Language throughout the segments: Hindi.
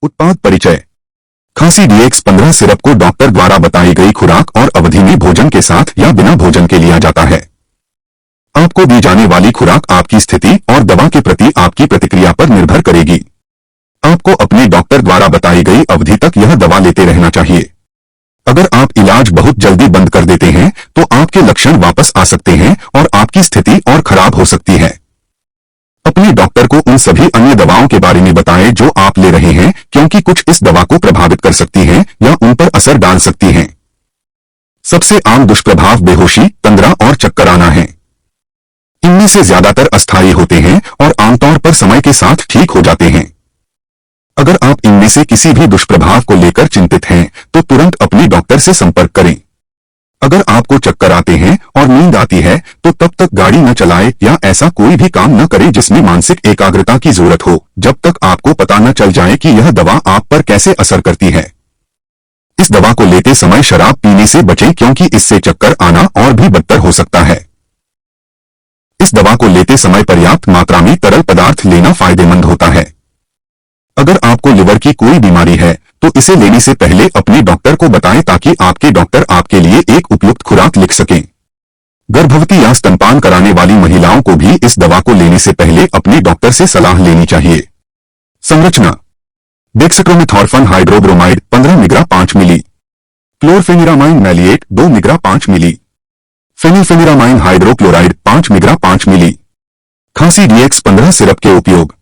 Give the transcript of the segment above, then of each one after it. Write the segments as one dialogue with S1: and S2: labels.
S1: उत्पाद परिचय। खांसी DX15 सिरप को डॉक्टर द्वारा बताई गई खुराक और अवधि में भोजन के साथ या बिना भोजन के लिया जाता है। आपको दी जाने वाली खुराक आपकी स्थिति और दवा के प्रति आपकी प्रतिक्रिया पर निर्भर करेगी। आपको अपने डॉक्टर द्वारा बताई गई अवधि तक यह दवा लेते रहना चाहिए। अगर आप इलाज बहुत जल्दी बंद कर देते हैं तो आपके लक्षण वापस आ सकते हैं और आपकी स्थिति और खराब हो सकती है। अपने डॉक्टर को उन सभी अन्य दवाओं के बारे में बताएं जो आप ले रहे हैं, क्योंकि कुछ इस दवा को प्रभावित कर सकती हैं या उन पर असर डाल सकती हैं। सबसे आम दुष्प्रभाव बेहोशी, तंद्रा और चक्कर आना है। इनमें से ज्यादातर अस्थायी होते हैं और आमतौर पर समय के साथ ठीक हो जाते हैं। अगर आप इनमें से किसी भी दुष्प्रभाव को लेकर चिंतित हैं तो तुरंत अपने डॉक्टर से संपर्क करें। अगर आपको चक्कर आते हैं और नींद आती है तो तब तक गाड़ी न चलाएं या ऐसा कोई भी काम न करें जिसमें मानसिक एकाग्रता की जरूरत हो, जब तक आपको पता न चल जाए कि यह दवा आप पर कैसे असर करती है। इस दवा को लेते समय शराब पीने से बचें, क्योंकि इससे चक्कर आना और भी बदतर हो सकता है। इस दवा को लेते समय पर्याप्त मात्रा में तरल पदार्थ लेना फायदेमंद होता है। अगर आपको लिवर की कोई बीमारी है तो इसे लेने से पहले अपने डॉक्टर को बताएं ताकि आपके डॉक्टर आपके लिए एक उपयुक्त खुराक लिख सकें। गर्भवती या स्तनपान कराने वाली महिलाओं को भी इस दवा को लेने से पहले अपने डॉक्टर से सलाह लेनी चाहिए। संरचना: डेक्साट्रोमेथॉर्फन हाइड्रोब्रोमाइड 15 मिग्रा 5 मिली, क्लोरफेनिरामाइन मैलिएट 2 मिग्रा 5 मिली, फेनिलफेनिरामाइन हाइड्रोक्लोराइड 5 मिग्रा 5 मिली। खांसी DX15 सिरप के उपयोग: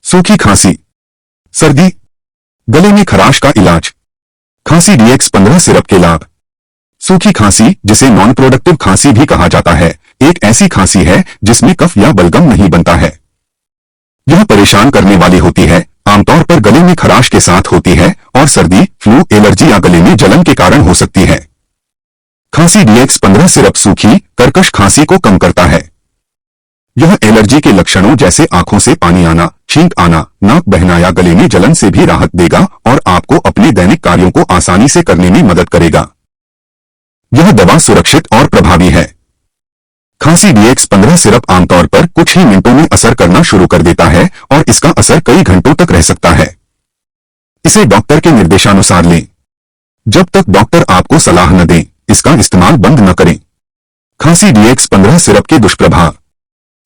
S1: सूखी खांसी, सर्दी, गले में खराश का इलाज। खांसी DX15 सिरप के लाभ: सूखी खांसी, जिसे नॉन प्रोडक्टिव खांसी भी कहा जाता है, एक ऐसी खांसी है जिसमें कफ या बलगम नहीं बनता है। यह परेशान करने वाली होती है, आमतौर पर गले में खराश के साथ होती है और सर्दी, फ्लू, एलर्जी या गले में जलन के कारण हो सकती है। खांसी DX15 सिरप सूखी, कर्कश खांसी को कम करता है। यह एलर्जी के लक्षणों जैसे आंखों से पानी आना, छींक आना, नाक बहना या गले में जलन से भी राहत देगा और आपको अपने दैनिक कार्यों को आसानी से करने में मदद करेगा। यह दवा सुरक्षित और प्रभावी है। खांसी DX15 सिरप आमतौर पर कुछ ही मिनटों में असर करना शुरू कर देता है और इसका असर कई घंटों तक रह सकता है। इसे डॉक्टर के निर्देशानुसार लें। जब तक डॉक्टर आपको सलाह न दें, इसका इस्तेमाल बंद न करें। खांसी DX15 सिरप के दुष्प्रभाव: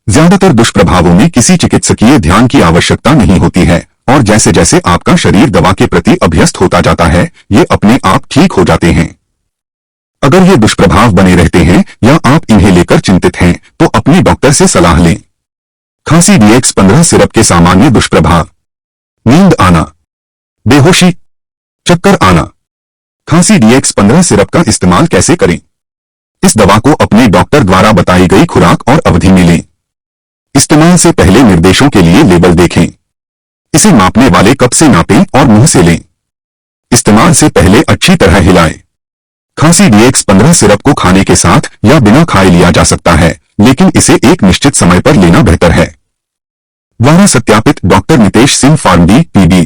S1: ज्यादातर दुष्प्रभावों में किसी चिकित्सकीय ध्यान की आवश्यकता नहीं होती है और जैसे जैसे आपका शरीर दवा के प्रति अभ्यस्त होता जाता है, ये अपने आप ठीक हो जाते हैं। अगर ये दुष्प्रभाव बने रहते हैं या आप इन्हें लेकर चिंतित हैं तो अपने डॉक्टर से सलाह लें। खांसी DX15 सिरप के सामान्य दुष्प्रभाव: नींद आना, बेहोशी, चक्कर आना। खांसी DX15 सिरप का इस्तेमाल कैसे करें? इस दवा को अपने डॉक्टर द्वारा बताई गई खुराक और अवधि में लें। इस्तेमाल से पहले निर्देशों के लिए लेबल देखें। इसे मापने वाले कप से नापें और मुंह से लें। इस्तेमाल से पहले अच्छी तरह हिलाएं। खांसी DX15 सिरप को खाने के साथ या बिना खाए लिया जा सकता है, लेकिन इसे एक निश्चित समय पर लेना बेहतर है। द्वारा सत्यापित doctor Nitesh Singh, PharmD, PB।